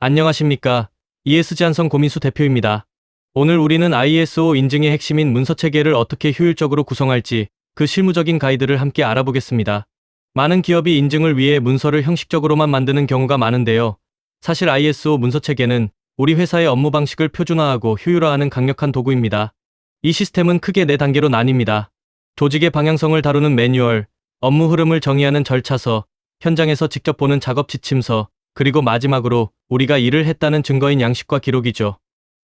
안녕하십니까. ESG 한성 고민수 대표입니다. 오늘 우리는 ISO 인증의 핵심인 문서체계를 어떻게 효율적으로 구성할지 그 실무적인 가이드를 함께 알아보겠습니다. 많은 기업이 인증을 위해 문서를 형식적으로만 만드는 경우가 많은데요. 사실 ISO 문서체계는 우리 회사의 업무 방식을 표준화하고 효율화하는 강력한 도구입니다. 이 시스템은 크게 4단계로 나뉩니다. 조직의 방향성을 다루는 매뉴얼, 업무 흐름을 정의하는 절차서, 현장에서 직접 보는 작업 지침서, 그리고 마지막으로 우리가 일을 했다는 증거인 양식과 기록이죠.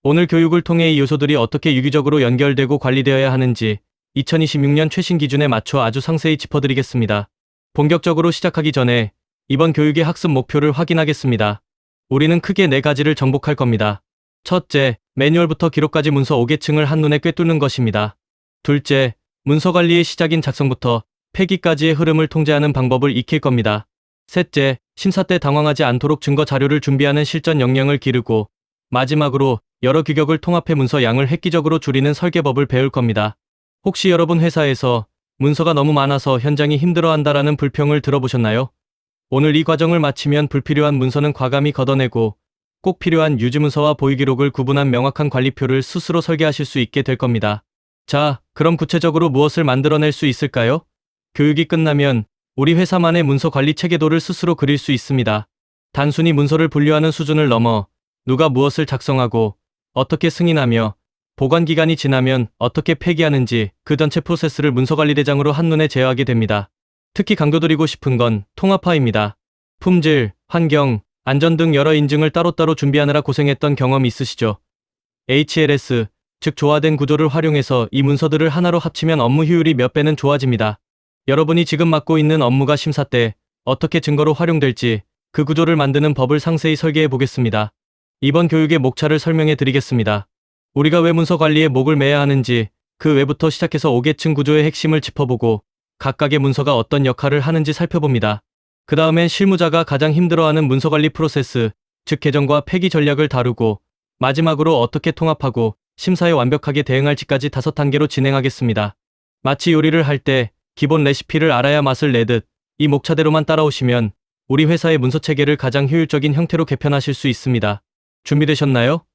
오늘 교육을 통해 이 요소들이 어떻게 유기적으로 연결되고 관리되어야 하는지 2026년 최신 기준에 맞춰 아주 상세히 짚어드리겠습니다. 본격적으로 시작하기 전에 이번 교육의 학습 목표를 확인하겠습니다. 우리는 크게 4가지를 정복할 겁니다. 첫째, 매뉴얼부터 기록까지 문서 5계층을 한눈에 꿰뚫는 것입니다. 둘째, 문서 관리의 시작인 작성부터 폐기까지의 흐름을 통제하는 방법을 익힐 겁니다. 셋째, 심사 때 당황하지 않도록 증거 자료를 준비하는 실전 역량을 기르고, 마지막으로 여러 규격을 통합해 문서 양을 획기적으로 줄이는 설계법을 배울 겁니다. 혹시 여러분 회사에서 문서가 너무 많아서 현장이 힘들어한다라는 불평을 들어보셨나요? 오늘 이 과정을 마치면 불필요한 문서는 과감히 걷어내고 꼭 필요한 유지문서와 보유기록을 구분한 명확한 관리표를 스스로 설계하실 수 있게 될 겁니다. 자, 그럼 구체적으로 무엇을 만들어낼 수 있을까요? 교육이 끝나면 우리 회사만의 문서 관리 체계도를 스스로 그릴 수 있습니다. 단순히 문서를 분류하는 수준을 넘어 누가 무엇을 작성하고 어떻게 승인하며 보관 기간이 지나면 어떻게 폐기하는지 그 전체 프로세스를 문서관리대장으로 한눈에 제어하게 됩니다. 특히 강조드리고 싶은 건 통합화입니다. 품질, 환경, 안전 등 여러 인증을 따로따로 준비하느라 고생했던 경험이 있으시죠? HLS, 즉 조화된 구조를 활용해서 이 문서들을 하나로 합치면 업무 효율이 몇 배는 좋아집니다. 여러분이 지금 맡고 있는 업무가 심사 때 어떻게 증거로 활용될지 그 구조를 만드는 법을 상세히 설계해 보겠습니다. 이번 교육의 목차를 설명해 드리겠습니다. 우리가 왜 문서 관리에 목을 매야 하는지, 그 왜부터 시작해서 5계층 구조의 핵심을 짚어보고 각각의 문서가 어떤 역할을 하는지 살펴봅니다. 그 다음엔 실무자가 가장 힘들어하는 문서관리 프로세스, 즉 개정과 폐기 전략을 다루고, 마지막으로 어떻게 통합하고 심사에 완벽하게 대응할지까지 5단계로 진행하겠습니다. 마치 요리를 할 때 기본 레시피를 알아야 맛을 내듯 이 목차대로만 따라오시면 우리 회사의 문서체계를 가장 효율적인 형태로 개편하실 수 있습니다. 준비되셨나요?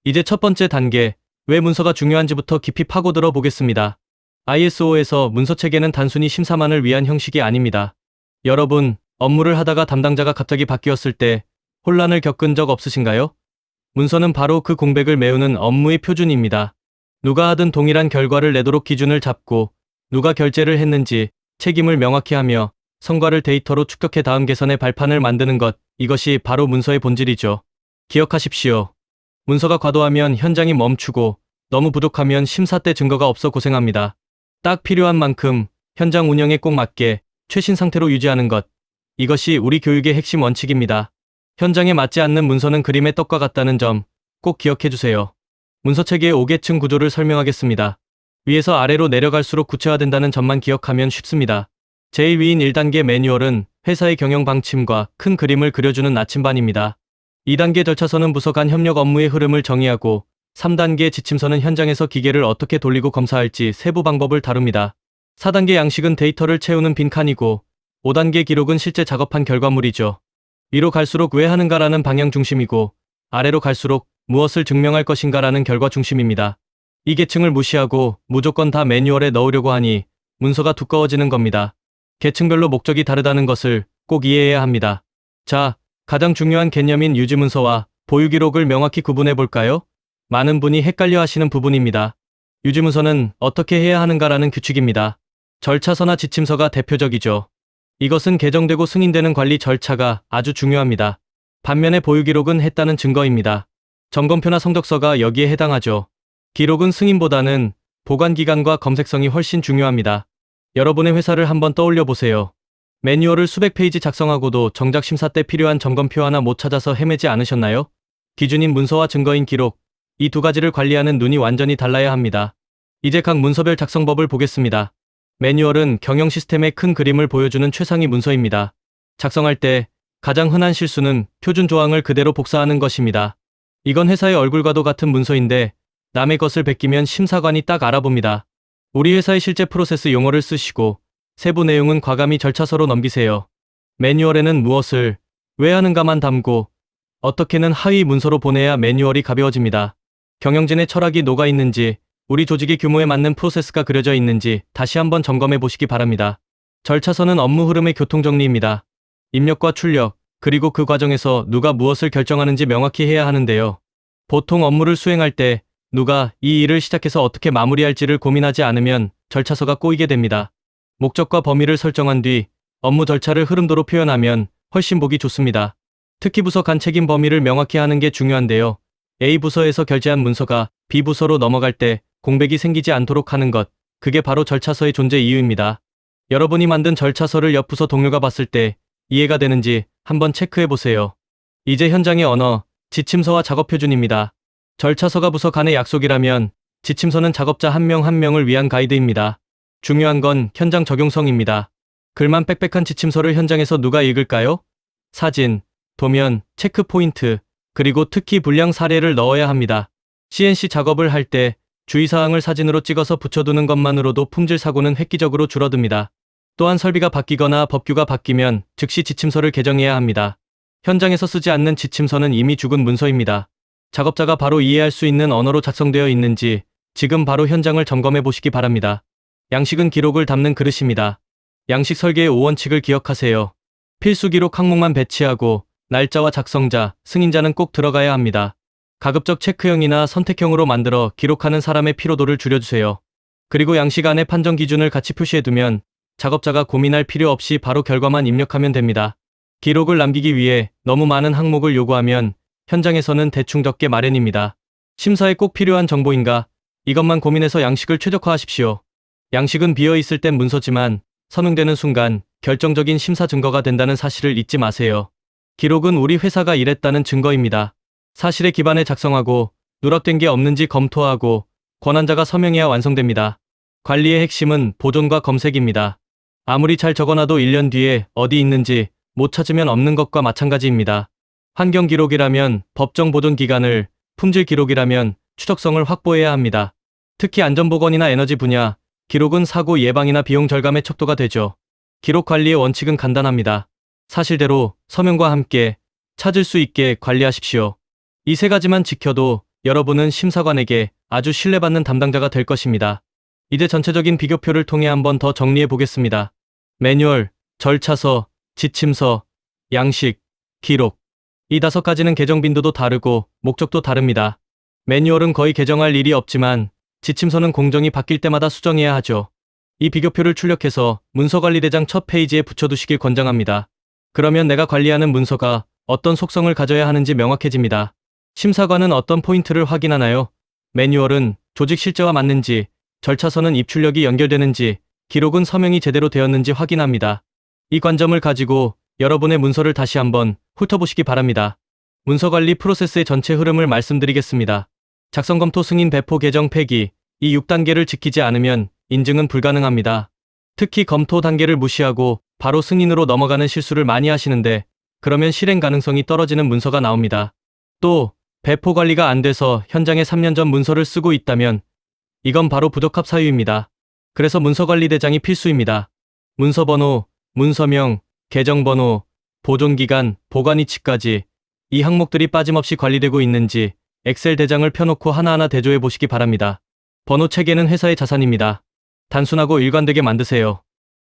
이제 첫 번째 단계, 왜 문서가 중요한지부터 깊이 파고들어 보겠습니다. ISO에서 문서체계는 단순히 심사만을 위한 형식이 아닙니다. 여러분, 업무를 하다가 담당자가 갑자기 바뀌었을 때 혼란을 겪은 적 없으신가요? 문서는 바로 그 공백을 메우는 업무의 표준입니다. 누가 하든 동일한 결과를 내도록 기준을 잡고, 누가 결제를 했는지 책임을 명확히 하며 성과를 데이터로 축적해 다음 개선의 발판을 만드는 것, 이것이 바로 문서의 본질이죠. 기억하십시오. 문서가 과도하면 현장이 멈추고 너무 부족하면 심사 때 증거가 없어 고생합니다. 딱 필요한 만큼 현장 운영에 꼭 맞게 최신 상태로 유지하는 것, 이것이 우리 교육의 핵심 원칙입니다. 현장에 맞지 않는 문서는 그림의 떡과 같다는 점 꼭 기억해 주세요. 문서체계의 5계층 구조를 설명하겠습니다. 위에서 아래로 내려갈수록 구체화된다는 점만 기억하면 쉽습니다. 제일 위인 1단계 매뉴얼은 회사의 경영 방침과 큰 그림을 그려주는 나침반입니다. 2단계 절차서는 부서 간 협력 업무의 흐름을 정의하고, 3단계 지침서는 현장에서 기계를 어떻게 돌리고 검사할지 세부 방법을 다룹니다. 4단계 양식은 데이터를 채우는 빈칸이고, 5단계 기록은 실제 작업한 결과물이죠. 위로 갈수록 왜 하는가라는 방향 중심이고, 아래로 갈수록 무엇을 증명할 것인가라는 결과 중심입니다. 이 계층을 무시하고 무조건 다 매뉴얼에 넣으려고 하니 문서가 두꺼워지는 겁니다. 계층별로 목적이 다르다는 것을 꼭 이해해야 합니다. 자, 가장 중요한 개념인 유지문서와 보유기록을 명확히 구분해 볼까요? 많은 분이 헷갈려 하시는 부분입니다. 유지문서는 어떻게 해야 하는가라는 규칙입니다. 절차서나 지침서가 대표적이죠. 이것은 개정되고 승인되는 관리 절차가 아주 중요합니다. 반면에 보유기록은 했다는 증거입니다. 점검표나 성적서가 여기에 해당하죠. 기록은 승인보다는 보관기간과 검색성이 훨씬 중요합니다. 여러분의 회사를 한번 떠올려 보세요. 매뉴얼을 수백 페이지 작성하고도 정작 심사 때 필요한 점검표 하나 못 찾아서 헤매지 않으셨나요? 기준인 문서와 증거인 기록, 이 2가지를 관리하는 눈이 완전히 달라야 합니다. 이제 각 문서별 작성법을 보겠습니다. 매뉴얼은 경영 시스템의 큰 그림을 보여주는 최상위 문서입니다. 작성할 때 가장 흔한 실수는 표준 조항을 그대로 복사하는 것입니다. 이건 회사의 얼굴과도 같은 문서인데 남의 것을 베끼면 심사관이 딱 알아봅니다. 우리 회사의 실제 프로세스 용어를 쓰시고 세부 내용은 과감히 절차서로 넘기세요. 매뉴얼에는 무엇을 왜 하는가만 담고 어떻게는 하위 문서로 보내야 매뉴얼이 가벼워집니다. 경영진의 철학이 녹아 있는지, 우리 조직의 규모에 맞는 프로세스가 그려져 있는지 다시 한번 점검해 보시기 바랍니다. 절차서는 업무 흐름의 교통정리입니다. 입력과 출력, 그리고 그 과정에서 누가 무엇을 결정하는지 명확히 해야 하는데요. 보통 업무를 수행할 때 누가 이 일을 시작해서 어떻게 마무리할지를 고민하지 않으면 절차서가 꼬이게 됩니다. 목적과 범위를 설정한 뒤 업무 절차를 흐름도로 표현하면 훨씬 보기 좋습니다. 특히 부서 간 책임 범위를 명확히 하는 게 중요한데요. A 부서에서 결제한 문서가 B 부서로 넘어갈 때 공백이 생기지 않도록 하는 것, 그게 바로 절차서의 존재 이유입니다. 여러분이 만든 절차서를 옆 부서 동료가 봤을 때 이해가 되는지 한번 체크해 보세요. 이제 현장의 언어, 지침서와 작업 표준입니다. 절차서가 부서 간의 약속이라면 지침서는 작업자 한 명 한 명을 위한 가이드입니다. 중요한 건 현장 적용성입니다. 글만 빽빽한 지침서를 현장에서 누가 읽을까요? 사진, 도면, 체크 포인트, 그리고 특히 불량 사례를 넣어야 합니다. CNC 작업을 할 때 주의사항을 사진으로 찍어서 붙여두는 것만으로도 품질 사고는 획기적으로 줄어듭니다. 또한 설비가 바뀌거나 법규가 바뀌면 즉시 지침서를 개정해야 합니다. 현장에서 쓰지 않는 지침서는 이미 죽은 문서입니다. 작업자가 바로 이해할 수 있는 언어로 작성되어 있는지 지금 바로 현장을 점검해 보시기 바랍니다. 양식은 기록을 담는 그릇입니다. 양식 설계의 5원칙을 기억하세요. 필수 기록 항목만 배치하고 날짜와 작성자, 승인자는 꼭 들어가야 합니다. 가급적 체크형이나 선택형으로 만들어 기록하는 사람의 피로도를 줄여주세요. 그리고 양식 안에 판정 기준을 같이 표시해두면 작업자가 고민할 필요 없이 바로 결과만 입력하면 됩니다. 기록을 남기기 위해 너무 많은 항목을 요구하면 현장에서는 대충 적게 마련입니다. 심사에 꼭 필요한 정보인가? 이것만 고민해서 양식을 최적화하십시오. 양식은 비어있을 땐 문서지만 서명되는 순간 결정적인 심사 증거가 된다는 사실을 잊지 마세요. 기록은 우리 회사가 이랬다는 증거입니다. 사실에 기반해 작성하고 누락된 게 없는지 검토하고 권한자가 서명해야 완성됩니다. 관리의 핵심은 보존과 검색입니다. 아무리 잘 적어놔도 1년 뒤에 어디 있는지 못 찾으면 없는 것과 마찬가지입니다. 환경 기록이라면 법정 보존 기간을, 품질 기록이라면 추적성을 확보해야 합니다. 특히 안전보건이나 에너지 분야, 기록은 사고 예방이나 비용 절감의 척도가 되죠. 기록 관리의 원칙은 간단합니다. 사실대로 서명과 함께 찾을 수 있게 관리하십시오. 이 세 가지만 지켜도 여러분은 심사관에게 아주 신뢰받는 담당자가 될 것입니다. 이제 전체적인 비교표를 통해 한번 더 정리해 보겠습니다. 매뉴얼, 절차서, 지침서, 양식, 기록. 이 5가지는 개정 빈도도 다르고 목적도 다릅니다. 매뉴얼은 거의 개정할 일이 없지만 지침서는 공정이 바뀔 때마다 수정해야 하죠. 이 비교표를 출력해서 문서관리대장 첫 페이지에 붙여두시길 권장합니다. 그러면 내가 관리하는 문서가 어떤 속성을 가져야 하는지 명확해집니다. 심사관은 어떤 포인트를 확인하나요? 매뉴얼은 조직 실제와 맞는지, 절차서는 입출력이 연결되는지, 기록은 서명이 제대로 되었는지 확인합니다. 이 관점을 가지고 여러분의 문서를 다시 한번 훑어보시기 바랍니다. 문서관리 프로세스의 전체 흐름을 말씀드리겠습니다. 작성 검토 승인 배포 개정 폐기, 이 6단계를 지키지 않으면 인증은 불가능합니다. 특히 검토 단계를 무시하고 바로 승인으로 넘어가는 실수를 많이 하시는데 그러면 실행 가능성이 떨어지는 문서가 나옵니다. 또 배포 관리가 안 돼서 현장에 3년 전 문서를 쓰고 있다면 이건 바로 부적합 사유입니다. 그래서 문서관리대장이 필수입니다. 문서번호, 문서명, 계정번호, 보존기간, 보관위치까지 이 항목들이 빠짐없이 관리되고 있는지 엑셀 대장을 펴놓고 하나하나 대조해 보시기 바랍니다. 번호 체계는 회사의 자산입니다. 단순하고 일관되게 만드세요.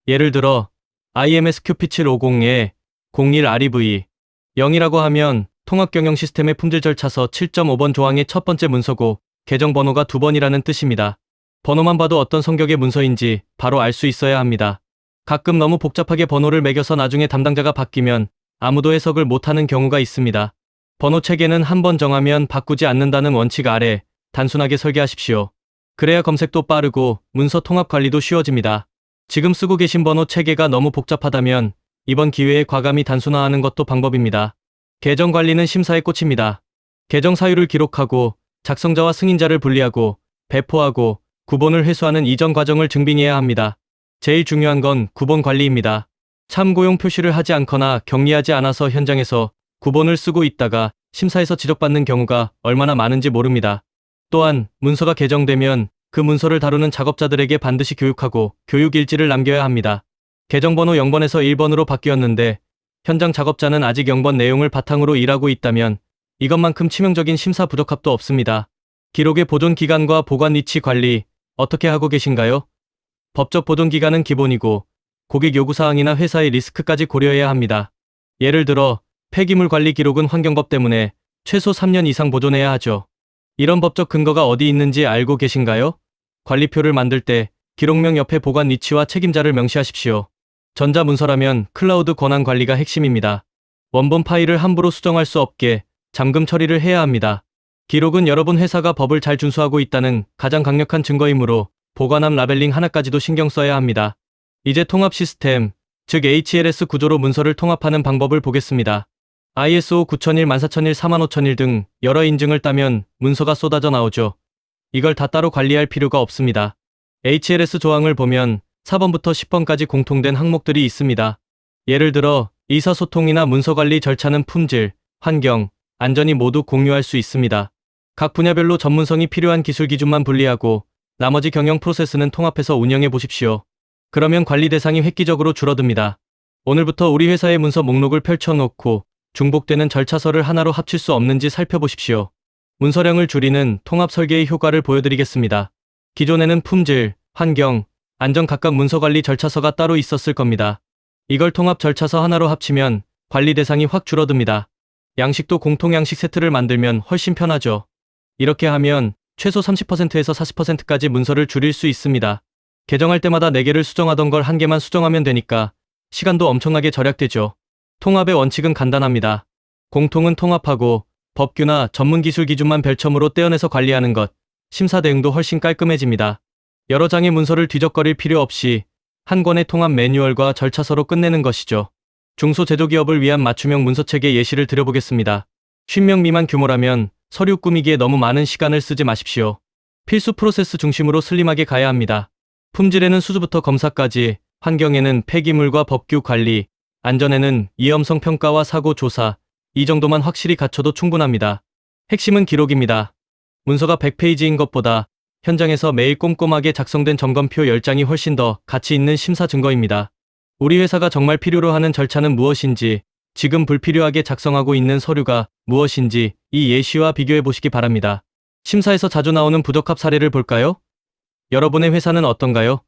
예를 들어 IMS Q7750에 01REV 0이라고 하면 통합경영 시스템의 품질 절차서 7.5번 조항의 첫 번째 문서고 계정 번호가 2번이라는 뜻입니다. 번호만 봐도 어떤 성격의 문서인지 바로 알 수 있어야 합니다. 가끔 너무 복잡하게 번호를 매겨서 나중에 담당자가 바뀌면 아무도 해석을 못하는 경우가 있습니다. 번호 체계는 한번 정하면 바꾸지 않는다는 원칙 아래 단순하게 설계하십시오. 그래야 검색도 빠르고 문서 통합 관리도 쉬워집니다. 지금 쓰고 계신 번호 체계가 너무 복잡하다면 이번 기회에 과감히 단순화하는 것도 방법입니다. 계정 관리는 심사의 꽃입니다. 계정 사유를 기록하고 작성자와 승인자를 분리하고 배포하고 구본을 회수하는 이전 과정을 증빙해야 합니다. 제일 중요한 건 구본 관리입니다. 참고용 표시를 하지 않거나 격리하지 않아서 현장에서 구본을 쓰고 있다가 심사에서 지적받는 경우가 얼마나 많은지 모릅니다. 또한 문서가 개정되면 그 문서를 다루는 작업자들에게 반드시 교육하고 교육 일지를 남겨야 합니다. 계정번호 0번에서 1번으로 바뀌었는데 현장 작업자는 아직 0번 내용을 바탕으로 일하고 있다면 이것만큼 치명적인 심사 부적합도 없습니다. 기록의 보존 기간과 보관 위치 관리 어떻게 하고 계신가요? 법적 보존 기간은 기본이고 고객 요구사항이나 회사의 리스크까지 고려해야 합니다. 예를 들어 폐기물 관리 기록은 환경법 때문에 최소 3년 이상 보존해야 하죠. 이런 법적 근거가 어디 있는지 알고 계신가요? 관리표를 만들 때 기록명 옆에 보관 위치와 책임자를 명시하십시오. 전자문서라면 클라우드 권한 관리가 핵심입니다. 원본 파일을 함부로 수정할 수 없게 잠금 처리를 해야 합니다. 기록은 여러분 회사가 법을 잘 준수하고 있다는 가장 강력한 증거이므로 보관함 라벨링 하나까지도 신경 써야 합니다. 이제 통합 시스템, 즉 HLS 구조로 문서를 통합하는 방법을 보겠습니다. ISO 9001, 14001, 45001 등 여러 인증을 따면 문서가 쏟아져 나오죠. 이걸 다 따로 관리할 필요가 없습니다. HLS 조항을 보면 4번부터 10번까지 공통된 항목들이 있습니다. 예를 들어 의사소통이나 문서관리 절차는 품질, 환경, 안전이 모두 공유할 수 있습니다. 각 분야별로 전문성이 필요한 기술 기준만 분리하고 나머지 경영 프로세스는 통합해서 운영해 보십시오. 그러면 관리 대상이 획기적으로 줄어듭니다. 오늘부터 우리 회사의 문서 목록을 펼쳐놓고 중복되는 절차서를 하나로 합칠 수 없는지 살펴보십시오. 문서량을 줄이는 통합 설계의 효과를 보여드리겠습니다. 기존에는 품질, 환경, 안전 각각 문서관리 절차서가 따로 있었을 겁니다. 이걸 통합 절차서 하나로 합치면 관리 대상이 확 줄어듭니다. 양식도 공통 양식 세트를 만들면 훨씬 편하죠. 이렇게 하면 최소 30%에서 40%까지 문서를 줄일 수 있습니다. 개정할 때마다 4개를 수정하던 걸 1개만 수정하면 되니까 시간도 엄청나게 절약되죠. 통합의 원칙은 간단합니다. 공통은 통합하고 법규나 전문기술 기준만 별첨으로 떼어내서 관리하는 것, 심사 대응도 훨씬 깔끔해집니다. 여러 장의 문서를 뒤적거릴 필요 없이 한 권의 통합 매뉴얼과 절차서로 끝내는 것이죠. 중소제조기업을 위한 맞춤형 문서체계 예시를 드려보겠습니다. 50명 미만 규모라면 서류 꾸미기에 너무 많은 시간을 쓰지 마십시오. 필수 프로세스 중심으로 슬림하게 가야 합니다. 품질에는 수주부터 검사까지, 환경에는 폐기물과 법규 관리, 안전에는 위험성 평가와 사고 조사, 이 정도만 확실히 갖춰도 충분합니다. 핵심은 기록입니다. 문서가 100페이지인 것보다 현장에서 매일 꼼꼼하게 작성된 점검표 10장이 훨씬 더 가치 있는 심사 증거입니다. 우리 회사가 정말 필요로 하는 절차는 무엇인지, 지금 불필요하게 작성하고 있는 서류가 무엇인지 이 예시와 비교해 보시기 바랍니다. 심사에서 자주 나오는 부적합 사례를 볼까요? 여러분의 회사는 어떤가요?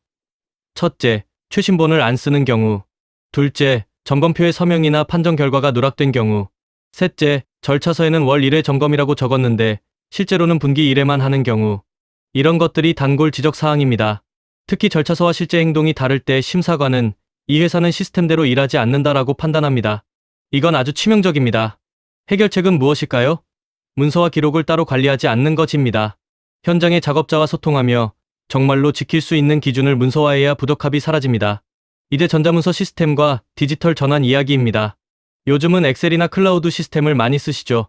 첫째, 최신본을 안 쓰는 경우. 둘째, 점검표에 서명이나 판정 결과가 누락된 경우. 셋째, 절차서에는 월 1회 점검이라고 적었는데 실제로는 분기 1회만 하는 경우. 이런 것들이 단골 지적 사항입니다. 특히 절차서와 실제 행동이 다를 때 심사관은 이 회사는 시스템대로 일하지 않는다라고 판단합니다. 이건 아주 치명적입니다. 해결책은 무엇일까요? 문서와 기록을 따로 관리하지 않는 것입니다. 현장의 작업자와 소통하며 정말로 지킬 수 있는 기준을 문서화해야 부적합이 사라집니다. 이제 전자문서 시스템과 디지털 전환 이야기입니다. 요즘은 엑셀이나 클라우드 시스템을 많이 쓰시죠.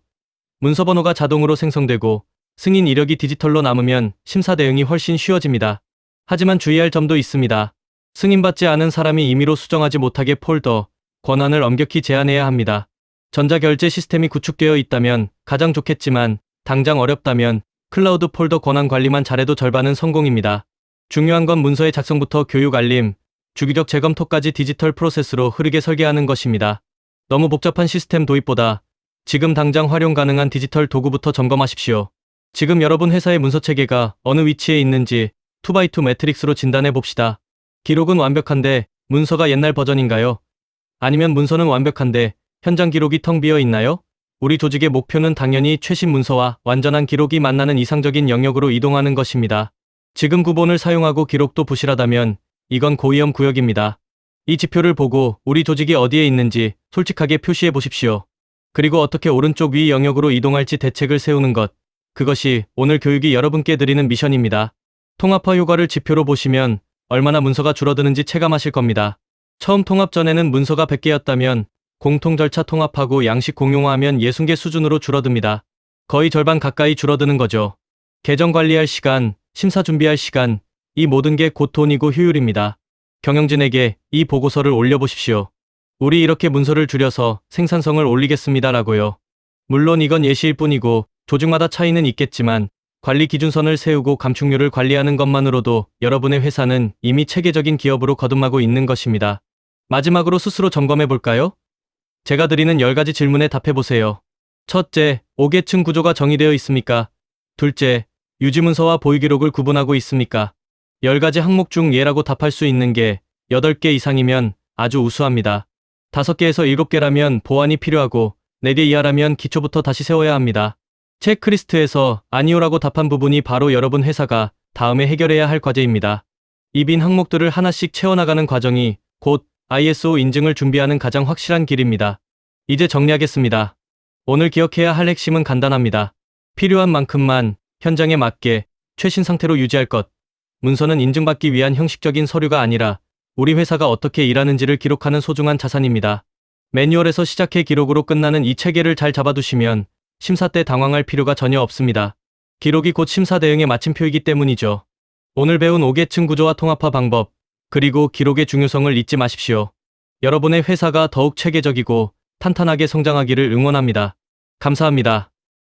문서 번호가 자동으로 생성되고 승인 이력이 디지털로 남으면 심사 대응이 훨씬 쉬워집니다. 하지만 주의할 점도 있습니다. 승인받지 않은 사람이 임의로 수정하지 못하게 폴더, 권한을 엄격히 제한해야 합니다. 전자결제 시스템이 구축되어 있다면 가장 좋겠지만 당장 어렵다면 클라우드 폴더 권한 관리만 잘해도 절반은 성공입니다. 중요한 건 문서의 작성부터 교육 알림, 주기적 재검토까지 디지털 프로세스로 흐르게 설계하는 것입니다. 너무 복잡한 시스템 도입보다 지금 당장 활용 가능한 디지털 도구부터 점검하십시오. 지금 여러분 회사의 문서 체계가 어느 위치에 있는지 2x2 매트릭스로 진단해 봅시다. 기록은 완벽한데 문서가 옛날 버전인가요? 아니면 문서는 완벽한데 현장 기록이 텅 비어 있나요? 우리 조직의 목표는 당연히 최신 문서와 완전한 기록이 만나는 이상적인 영역으로 이동하는 것입니다. 지금 구본을 사용하고 기록도 부실하다면 이건 고위험 구역입니다. 이 지표를 보고 우리 조직이 어디에 있는지 솔직하게 표시해 보십시오. 그리고 어떻게 오른쪽 위 영역으로 이동할지 대책을 세우는 것. 그것이 오늘 교육이 여러분께 드리는 미션입니다. 통합화 효과를 지표로 보시면 얼마나 문서가 줄어드는지 체감하실 겁니다. 처음 통합 전에는 문서가 100개였다면 공통 절차 통합하고 양식 공용화하면 60개 수준으로 줄어듭니다. 거의 절반 가까이 줄어드는 거죠. 계정 관리할 시간, 심사 준비할 시간, 이 모든 게 곧 돈이고 효율입니다. 경영진에게 이 보고서를 올려보십시오. 우리 이렇게 문서를 줄여서 생산성을 올리겠습니다라고요. 물론 이건 예시일 뿐이고 조직마다 차이는 있겠지만 관리 기준선을 세우고 감축률을 관리하는 것만으로도 여러분의 회사는 이미 체계적인 기업으로 거듭나고 있는 것입니다. 마지막으로 스스로 점검해 볼까요? 제가 드리는 10가지 질문에 답해 보세요. 첫째, 5계층 구조가 정의되어 있습니까? 둘째, 유지문서와 보유기록을 구분하고 있습니까? 10가지 항목 중 예라고 답할 수 있는 게 8개 이상이면 아주 우수합니다. 5개에서 7개라면 보완이 필요하고 4개 이하라면 기초부터 다시 세워야 합니다. 체크리스트에서 아니오라고 답한 부분이 바로 여러분 회사가 다음에 해결해야 할 과제입니다. 이 빈 항목들을 하나씩 채워나가는 과정이 곧 ISO 인증을 준비하는 가장 확실한 길입니다. 이제 정리하겠습니다. 오늘 기억해야 할 핵심은 간단합니다. 필요한 만큼만 현장에 맞게 최신 상태로 유지할 것. 문서는 인증받기 위한 형식적인 서류가 아니라 우리 회사가 어떻게 일하는지를 기록하는 소중한 자산입니다. 매뉴얼에서 시작해 기록으로 끝나는 이 체계를 잘 잡아두시면 심사 때 당황할 필요가 전혀 없습니다. 기록이 곧 심사 대응의 마침표이기 때문이죠. 오늘 배운 5계층 구조와 통합화 방법, 그리고 기록의 중요성을 잊지 마십시오. 여러분의 회사가 더욱 체계적이고 탄탄하게 성장하기를 응원합니다. 감사합니다.